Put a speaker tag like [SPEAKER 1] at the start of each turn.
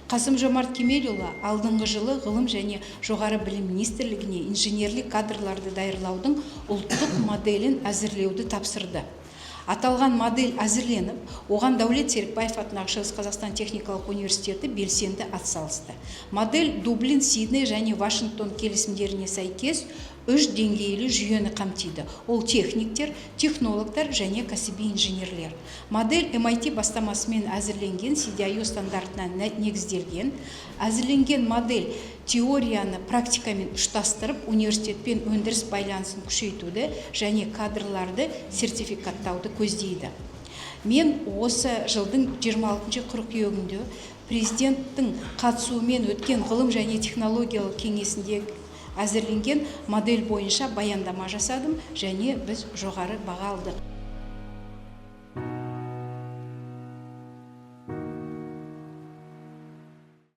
[SPEAKER 1] Қасым-Жомарт Кемелұлы алдыңғы жылы ғылым және жоғары білім министрлігіне инженерлік кадрларды даярлаудың ұлттық моделін әзірлеуді тапсырды. Аталған модель әзірленіп, оған Дәулет Серікбаев атындағы Шығыс Қазақстан техникалық университеті белсенді атсалысты. Модель Дублин, Сидней және Вашингтон келісімдеріне сәйкес 3 деңгейлі жүйені қамтиды. Ол техниктер, технологтар және кәсіби инженерлер. Модель MIT бастамасымен әзірленген, CDIO стандартына негізделген. Әзірленген модель теорияны практикамен ұштастырып, университетпен өндіріс байланысын күшейтуді және кадрларды сертификаттауды көздейді. Мен осы жылдың 26 қыркүйегінде президенттің қатысуымен өткен ғылым және технологиялық кеңесінде әзірленген модель бойынша баяндама жасадым және біз жоғары баға алдық.